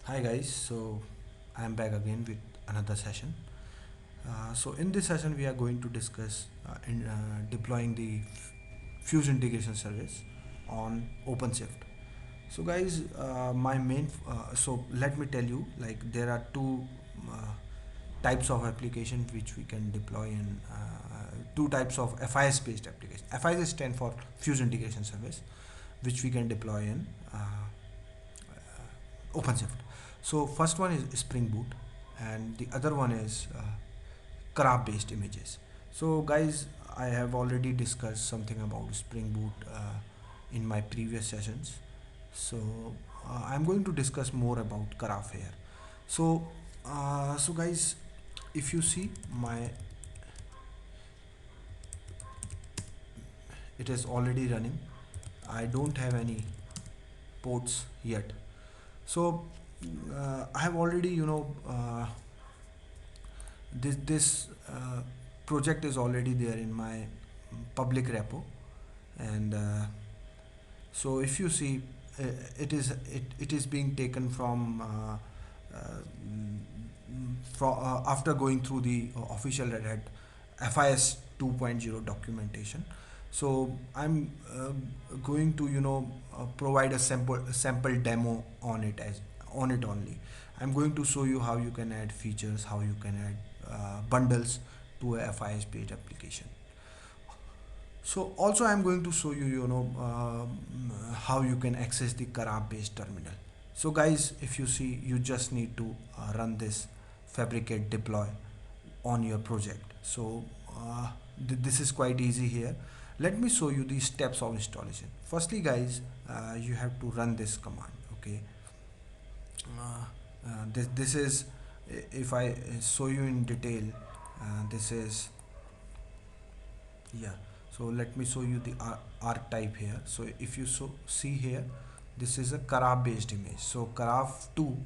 Hi guys, so I'm back again with another session. So in this session we are going to discuss in deploying the Fuse integration service on OpenShift. So guys, so let me tell you, like there are two uh, types of application which we can deploy in two types of FIS based application. FIS stand for Fuse integration service, which we can deploy in OpenShift. So first one is Spring Boot, and the other one is Graph based images. So guys, I have already discussed something about Spring Boot in my previous sessions. So I'm going to discuss more about Graph here. So so guys, if you see my, it is already running. I don't have any ports yet. So I have already this project is already there in my public repo, and so if you see, it is being taken from after going through the official Red Hat FIS 2.0 documentation. So I'm going to provide a sample demo on it as on it only. I'm going to show you how you can add features, how you can add bundles to a FIS based application. So also I'm going to show you, how you can access the Karab based terminal. So guys, if you see, you just need to run this fabricate deploy on your project. So this is quite easy here. Let me show you the steps of installation. Firstly guys, you have to run this command. Okay, this is, if I show you in detail, this is, yeah. So let me show you the archetype here. So if you see here, this is a Karaf based image. So Karaf 2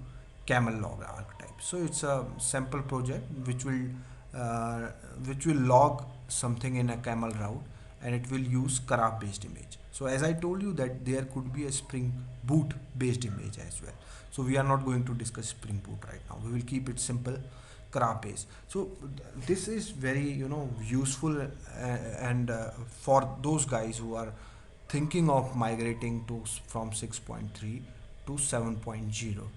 camel log archetype. So it's a sample project uh, which will log something in a camel route, and it will use Karaf based image. So as I told you that there could be a Spring Boot based image as well. So we are not going to discuss Spring Boot right now. We will keep it simple, Graph base. So this is very useful, and for those guys who are thinking of migrating to from 6.3 to 7.0,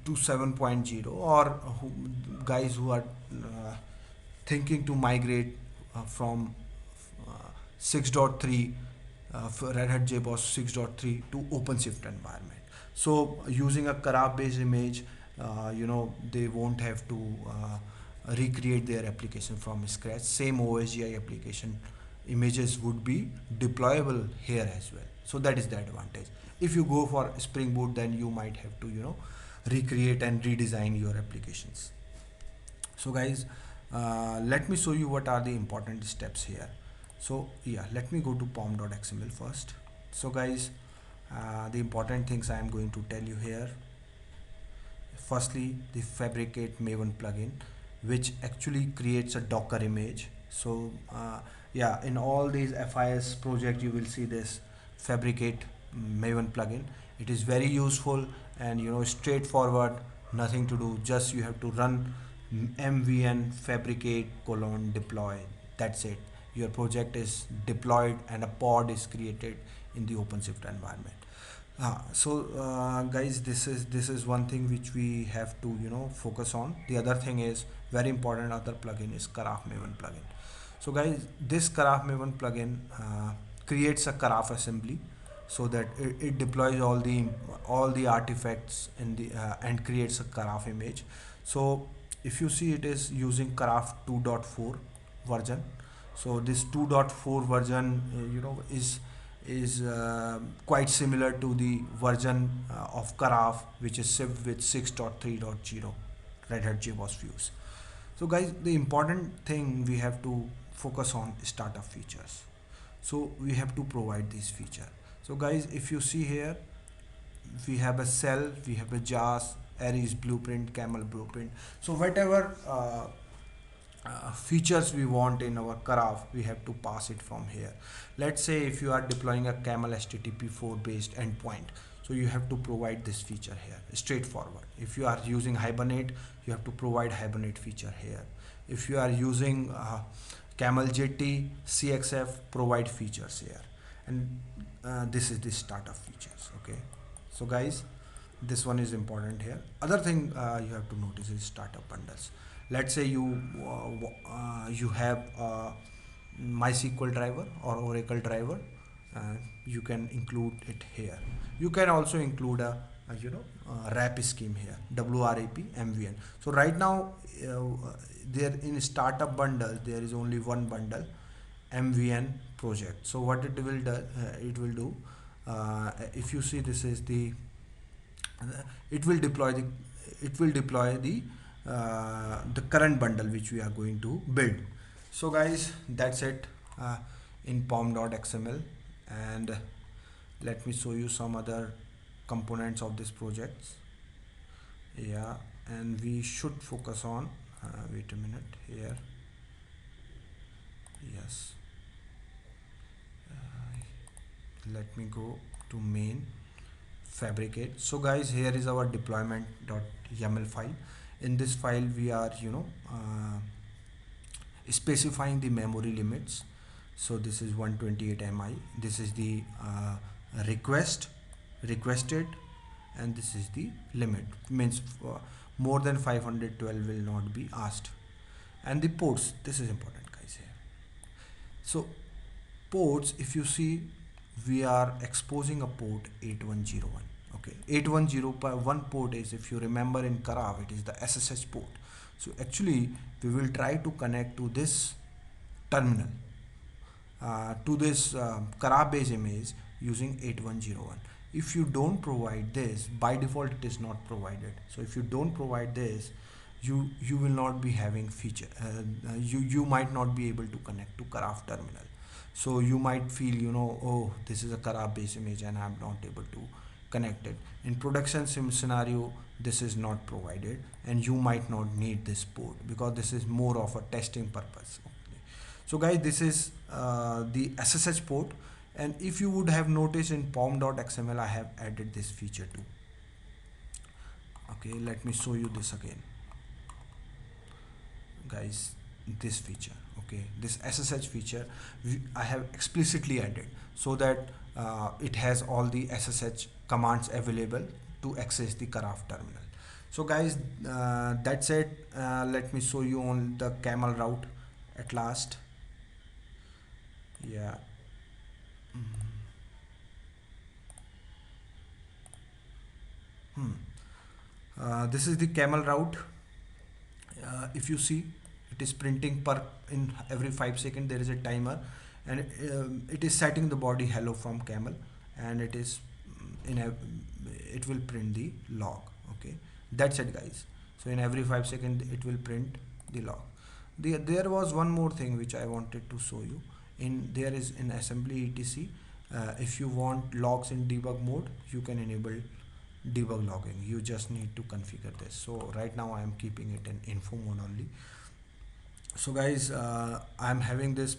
to 7.0, or guys who are thinking to migrate from uh, 6.3, for Red Hat JBoss 6.3 to OpenShift environment. So using a Karab based image, they won't have to recreate their application from scratch. Same OSGI application images would be deployable here as well. So that is the advantage. If you go for Spring Boot, then you might have to recreate and redesign your applications. So guys, let me show you what are the important steps here. So yeah, let me go to pom.xml first. So guys, the important things I am going to tell you here. Firstly, the fabricate maven plugin, which actually creates a docker image. So yeah, in all these FIS project you will see this fabricate maven plugin. It is very useful and straightforward, nothing to do, just you have to run mvn fabricate colon deploy. That's it, your project is deployed and a pod is created in the OpenShift environment. Guys, this is one thing which we have to focus on. The other thing is very important. Other plugin is Karaf Maven plugin. So guys, this Karaf Maven plugin creates a Karaf assembly, so that it deploys all the artifacts in the and creates a Karaf image. So if you see, it is using Karaf 2.4 version. So this 2.4 version is quite similar to the version of Karaf which is shipped with 6.3.0 Red Hat JBoss Fuse. So guys, the important thing we have to focus on is startup features. So we have to provide this feature. So guys, if you see here, we have a cell, we have a JAS, Aries blueprint, Camel blueprint. So whatever features we want in our Karaf, we have to pass it from here. Let's say if you are deploying a Camel HTTP4 based endpoint, So you have to provide this feature here, straightforward. If you are using Hibernate, you have to provide Hibernate feature here. If you are using Camel JT, CXF, provide features here. And this is the startup features. Okay, so guys, this one is important here. Other thing you have to notice is startup bundles. Let's say you have MySQL driver or Oracle driver. You can include it here. You can also include a wrap scheme here, WRAP MVN. So right now there in startup bundle there is only one bundle, MVN project. So what it will do, if you see, this is the it will deploy the current bundle which we are going to build. So guys, that's it in pom.xml. And let me show you some other components of this project. Yeah, and we should focus on wait a minute here. Yes, let me go to main fabricate. So guys, here is our deployment.yaml file. In this file we are specifying the memory limits. So this is 128 MI, this is the requested, and this is the limit, means more than 512 will not be asked. And the ports, this is important guys here. So ports, if you see, we are exposing a port 8101. Okay, 8101 port is, if you remember in Karaf, it is the SSH port. So actually we will try to connect to this terminal, to this Karaf base image using 8101. If you don't provide this, by default it is not provided. So if you don't provide this, you will not be having feature, you might not be able to connect to Karaf terminal. So you might feel, oh, this is a Karaf base image and I'm not able to connect it. In production sim scenario, this is not provided, and you might not need this port because this is more of a testing purpose. Okay. So guys, this is the SSH port. And if you would have noticed in pom.xml, I have added this feature too. Okay, let me show you this again. Guys, this feature, okay, this SSH feature I have explicitly added so that it has all the SSH commands available to access the Karaf terminal. So guys, that's it. Let me show you on the camel route at last. Yeah. This is the camel route. If you see, it is printing per in every 5 seconds there is a timer, and it is setting the body hello from camel, and it is it will print the log. Okay, that's it guys. So in every 5 seconds it will print the log. There was one more thing which I wanted to show you. There is in assembly etc, if you want logs in debug mode, you can enable debug logging. You just need to configure this. So right now I am keeping it in info mode only. So guys, I'm having this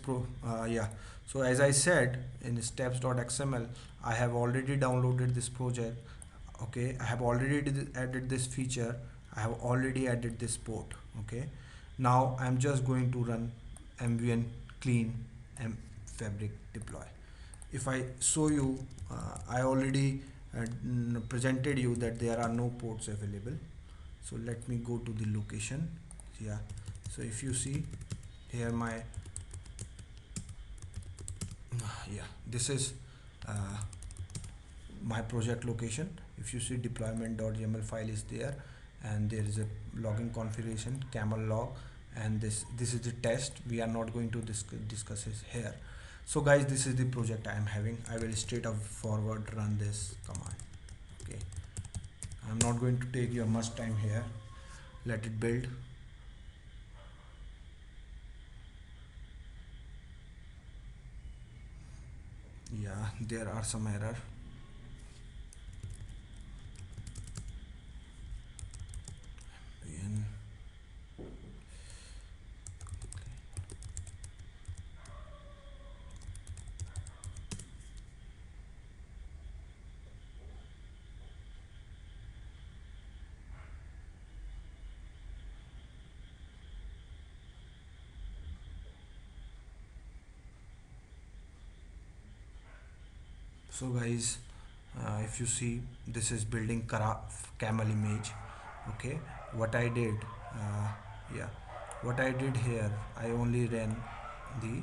so as I said in steps.xml, I have already downloaded this project. Okay, I have already added this feature, I have already added this port. Okay, now I'm just going to run mvn clean m fabric deploy. If I show you, I already presented you that there are no ports available. So let me go to the location. Yeah, so if you see here, this is my project location. If you see, deployment.yaml file is there, and there is a logging configuration, camel log, and this is the test. We are not going to discuss this here. So guys, this is the project I am having. I will straight up forward run this command. Okay, I'm not going to take your much time here. Let it build. Yeah, there are some error. So guys, if you see, this is building camel image. Okay, what I did, uh, yeah, what I did here, I only ran the,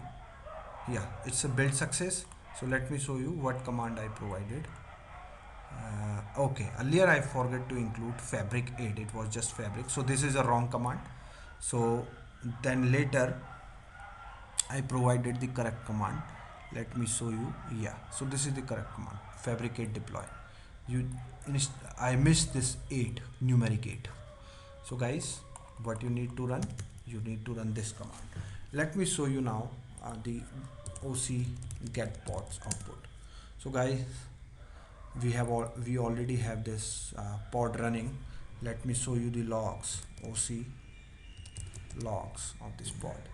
yeah, it's a build success. So let me show you what command I provided. Okay, earlier I forgot to include fabric aid, it was just fabric, so this is a wrong command. So then later I provided the correct command. Let me show you. Yeah, so this is the correct command, fabricate deploy. You I missed this 8, numeric 8. So guys, what you need to run, you need to run this command. Let me show you now the OC get pods output. So guys, we already have this pod running. Let me show you the logs, OC logs of this pod.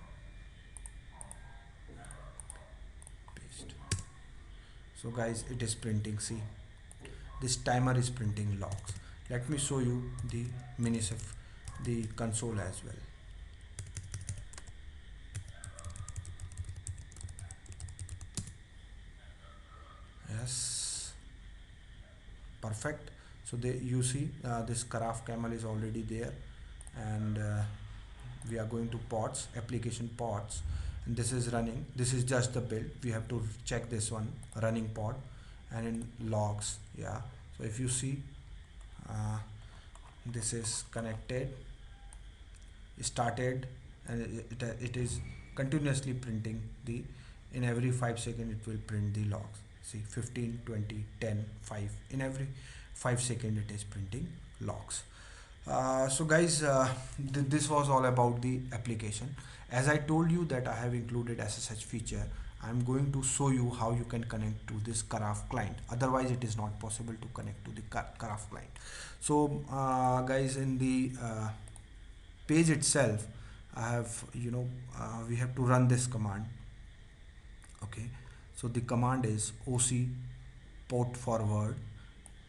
Paste. So guys, it is printing, see, this timer is printing logs. Let me show you the minisif, the console as well. Yes, perfect. So you see this Karaf camel is already there, and we are going to pods, application pods, and this is running. This is just the build. We have to check this one, running pod, and in logs. Yeah, so if you see, this is connected, started, and it is continuously printing the, in every 5 seconds it will print the logs. See, 15, 20, 10, 5, in every 5 seconds it is printing logs. So guys, this was all about the application. As I told you that I have included SSH feature, I'm going to show you how you can connect to this Karaf client. Otherwise it is not possible to connect to the Karaf client. So guys, in the page itself, I have, we have to run this command. Okay, so the command is OC port forward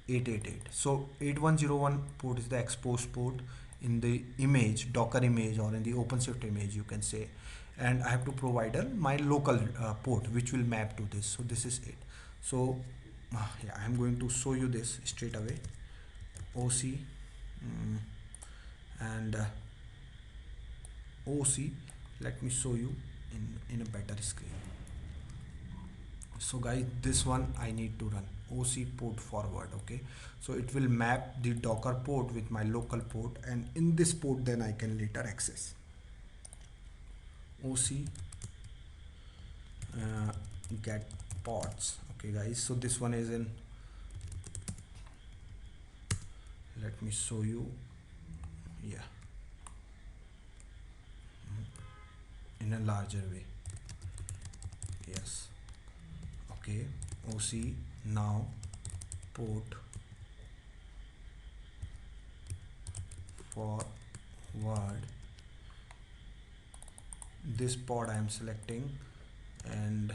888. So 8101 port is the exposed port in the image, Docker image, or in the OpenShift image, you can say. And I have to provide my local port which will map to this. So this is it. So yeah, I'm going to show you this straight away. OC and OC. Let me show you in a better screen. So guys, this one I need to run OC port forward. Okay, so it will map the Docker port with my local port, and in this port then I can later access. OC get pods. Okay guys, so this one is in, let me show you. Yeah, in a larger way. Yes. Okay, OC now port forward. This pod I am selecting, and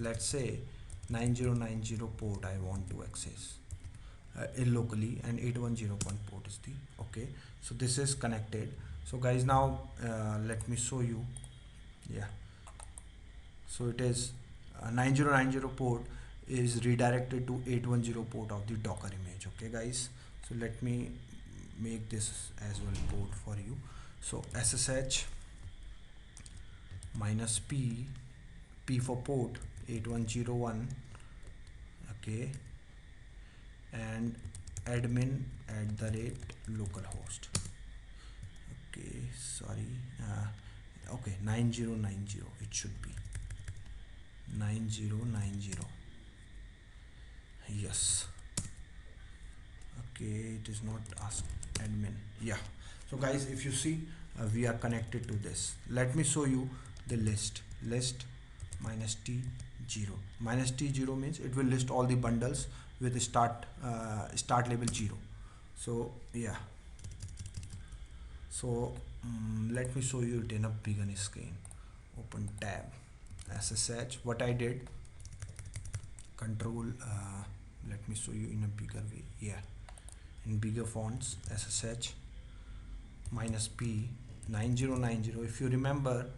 let's say 9090 port I want to access locally, and 810 port is the, okay, so this is connected. So guys, now let me show you. Yeah, so it is 9090 port is redirected to 810 port of the Docker image. Okay guys, so let me make this as well port for you. So SSH -p, P for port 8101. Okay, and admin @localhost. Okay, sorry, okay, 9090 it should be 9090. Yes, okay, it is not ask admin. Yeah, so guys, if you see, we are connected to this. Let me show you the list -t0. -t0 means it will list all the bundles with the start label 0. So yeah, so let me show you it in a bigger screen. Open tab, SSH. What I did, control, let me show you in a bigger way. Yeah, in bigger fonts, SSH -p 9090. If you remember,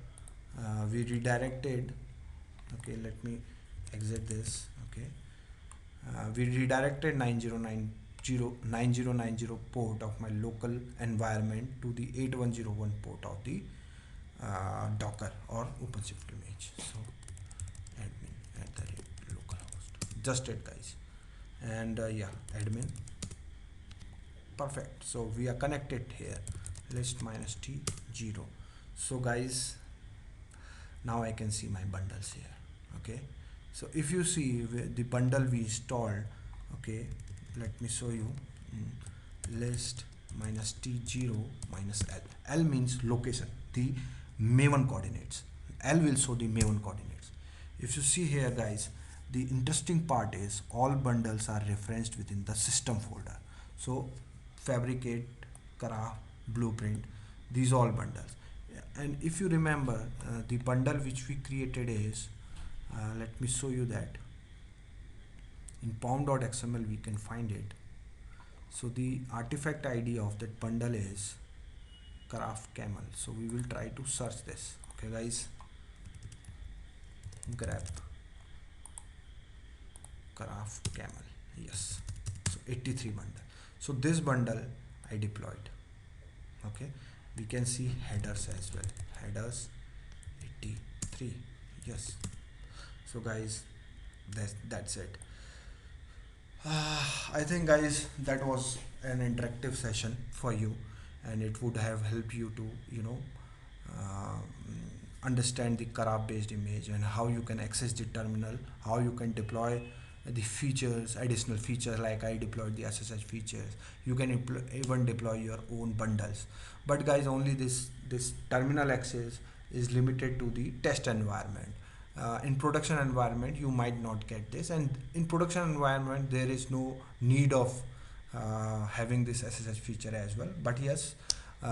we redirected. Okay, let me exit this. Okay, we redirected 9090 port of my local environment to the 8101 port of the Docker or OpenShift image. So admin at the rate localhost, just it guys. And yeah, admin, perfect. So we are connected here, list minus t 0. So guys, now I can see my bundles here. Okay, so if you see the bundle we installed, okay, let me show you. List minus t0 minus l means location, the maven coordinates. L will show the maven coordinates. If you see here guys, the interesting part is all bundles are referenced within the system folder. So fabricate, Craft, blueprint, these all bundles. And if you remember, the bundle which we created is, let me show you that. In pom.xml we can find it. So the artifact ID of that bundle is Craft Camel. So we will try to search this. Okay guys, grep Craft Camel, yes. So 83 bundle. So this bundle I deployed. Okay, we can see headers as well, headers 83, yes. So guys, that's it. I think guys that was an interactive session for you, and it would have helped you to uh, understand the Karab based image and how you can access the terminal, how you can deploy the features, additional features like I deployed the SSH features. You can even deploy your own bundles. But guys, only this terminal access is limited to the test environment. In production environment you might not get this, and in production environment there is no need of having this SSH feature as well. But yes,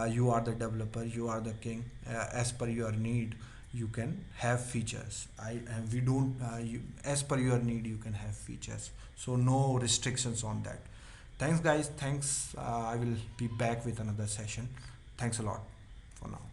you are the developer, you are the king. As per your need you can have features. We don't as per your need you can have features, so no restrictions on that. Thanks guys, thanks. I will be back with another session. Thanks a lot for now.